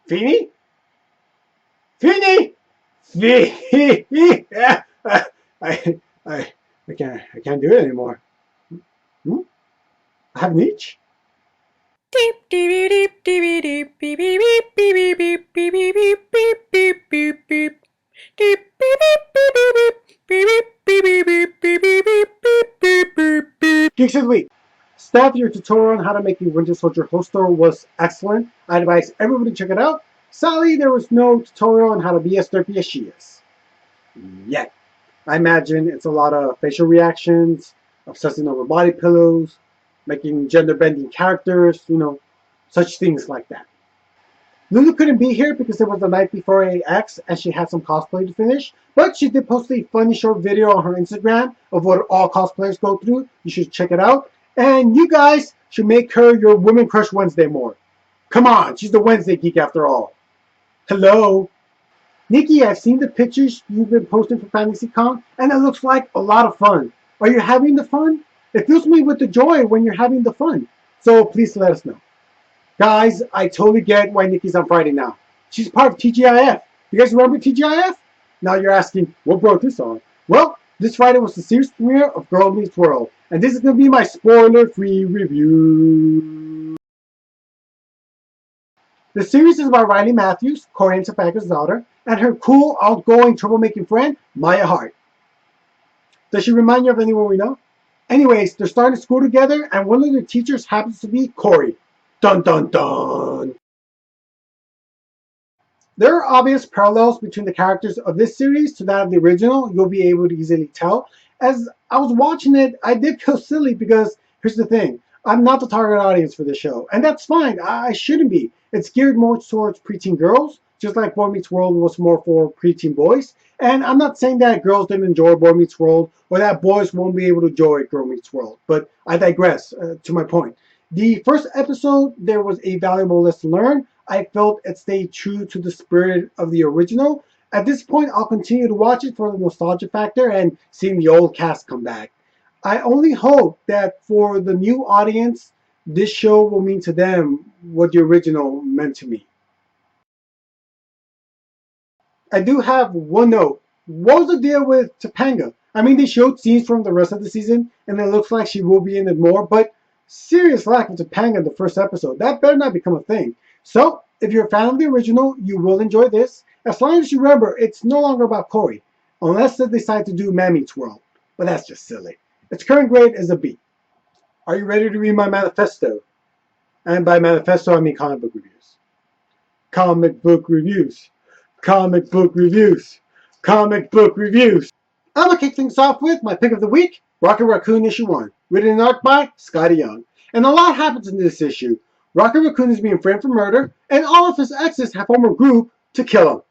Feeny? Feeny? Feeny? I, I, I can't do it anymore. Hmm? I have an itch. Geeks of the week. Steph, your tutorial on how to make a Winter Soldier holster was excellent. I advise everybody to check it out. Sally, there was no tutorial on how to be as derpy as she is. Yet. I imagine it's a lot of facial reactions, obsessing over body pillows, making gender bending characters, such things like that. Lulu couldn't be here because it was the night before AX and she had some cosplay to finish, but she did post a funny short video on her Instagram of what all cosplayers go through. You should check it out. And you guys should make her your Women Crush Wednesday more. Come on, she's the Wednesday geek after all. Hello? Nikki, I've seen the pictures you've been posting for FantasyCon, and it looks like a lot of fun. Are you having the fun? It fills me with the joy when you're having the fun. So please let us know. Guys, I totally get why Nikki's on Friday now. She's part of TGIF. You guys remember TGIF? Now you're asking, what brought this on? Well, this Friday was the series premiere of Girl Meets World, and this is going to be my spoiler-free review. The series is about Riley Matthews, Corey and Topeka's daughter, and her cool, outgoing, troublemaking friend, Maya Hart. Does she remind you of anyone we know? Anyways, they're starting school together, and one of their teachers happens to be Corey. Dun dun dun! There are obvious parallels between the characters of this series to that of the original. You'll be able to easily tell. As I was watching it, I did feel silly because here's the thing. I'm not the target audience for this show, and that's fine. I shouldn't be. It's geared more towards preteen girls, just like Boy Meets World was more for preteen boys. And I'm not saying that girls didn't enjoy Boy Meets World or that boys won't be able to enjoy Girl Meets World, but I digress to my point. The first episode, there was a valuable lesson learned. I felt it stayed true to the spirit of the original. At this point, I'll continue to watch it for the nostalgia factor and seeing the old cast come back. I only hope that for the new audience, this show will mean to them what the original meant to me. I do have one note. What was the deal with Topanga? I mean, they showed scenes from the rest of the season, and it looks like she will be in it more, but serious lack of Topanga in the first episode. That better not become a thing. So, if you're a fan of the original, you will enjoy this. As long as you remember, it's no longer about Corey, unless they decide to do Man Meets World. But that's just silly. Its current grade is a B. Are you ready to read my manifesto? And by manifesto, I mean comic book reviews. Comic book reviews. Comic book reviews. Comic book reviews. I'm going to kick things off with my pick of the week, Rocket Raccoon issue 1, written and art by Scotty Young. And a lot happens in this issue. Rocket Raccoon is being framed for murder, and all of his exes have formed a group to kill him.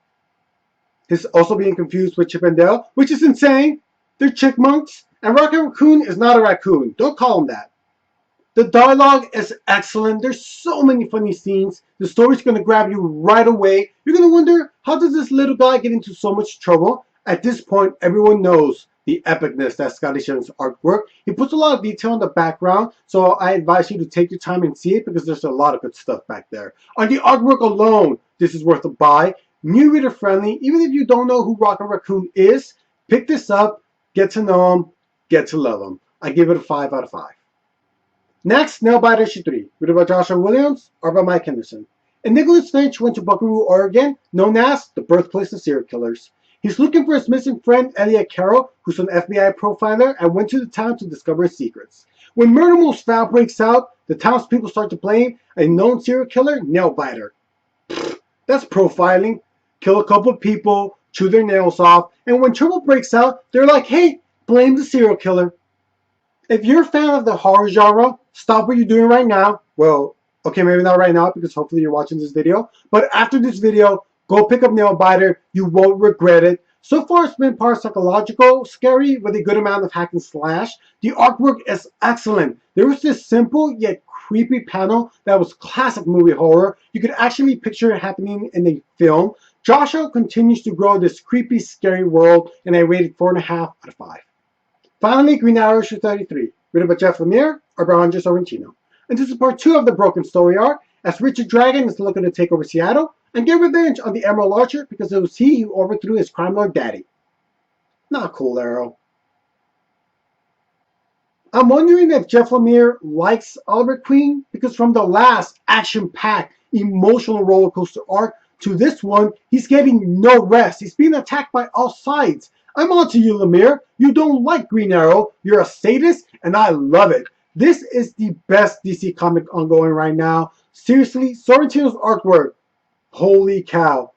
He's also being confused with Chip and Dale, which is insane. They're chickmunks, and Rocket Raccoon is not a raccoon. Don't call him that. The dialogue is excellent. There's so many funny scenes. The story's going to grab you right away. You're going to wonder, how does this little guy get into so much trouble? At this point, everyone knows the epicness that Scotty Young's artwork. He puts a lot of detail in the background, so I advise you to take your time and see it because there's a lot of good stuff back there. On the artwork alone, this is worth a buy. New reader friendly. Even if you don't know who Rocket Raccoon is, pick this up, get to know him, get to love him. I give it a 5 out of 5. Next, Nailbiter issue 3, written by Joshua Williams, art by Mike Henderson. And Nicholas Finch went to Buckaroo, Oregon, known as the birthplace of serial killers. He's looking for his missing friend Elliot Carroll, who's an FBI profiler, and went to the town to discover his secrets. When murder most foul breaks out, the townspeople start to blame a known serial killer, Nailbiter. That's profiling. Kill a couple of people, chew their nails off, and when trouble breaks out, they're like, hey, blame the serial killer. If you're a fan of the horror genre, stop what you're doing right now. Well, okay, maybe not right now because hopefully you're watching this video. But after this video, go pick up Nailbiter. You won't regret it. So far, it's been part psychological, scary, with a good amount of hack and slash. The artwork is excellent. There was this simple yet creepy panel that was classic movie horror. You could actually picture it happening in a film. Joshua continues to grow this creepy, scary world, and I rated 4.5 out of 5. Finally, Green Arrow issue 33, written by Jeff Lemire, art by Sorrentino. And this is part 2 of the Broken Story arc, as Richard Dragon is looking to take over Seattle, and get revenge on the Emerald Archer because it was he who overthrew his crime lord daddy. Not cool, Arrow. I'm wondering if Jeff Lemire likes Oliver Queen because from the last action-packed, emotional roller coaster arc to this one, he's getting no rest. He's being attacked by all sides. I'm on to you, Lemire. You don't like Green Arrow. You're a sadist, and I love it. This is the best DC comic ongoing right now. Seriously, Sorrentino's artwork. Holy cow.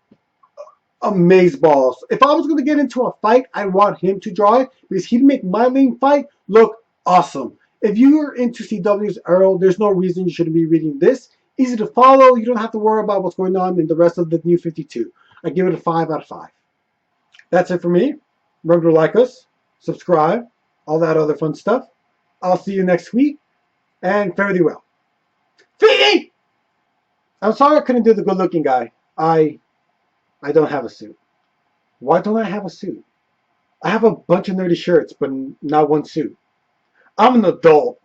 Amazeballs. If I was going to get into a fight, I'd want him to draw it because he'd make my main fight look awesome. If you're into CW's Arrow, there's no reason you shouldn't be reading this. Easy to follow. You don't have to worry about what's going on in the rest of the New 52. I give it a 5 out of 5. That's it for me. Remember to like us, subscribe, all that other fun stuff. I'll see you next week, and fare thee well. Feedy! I'm sorry I couldn't do the good-looking guy. I don't have a suit. Why don't I have a suit? I have a bunch of nerdy shirts, but not one suit. I'm an adult.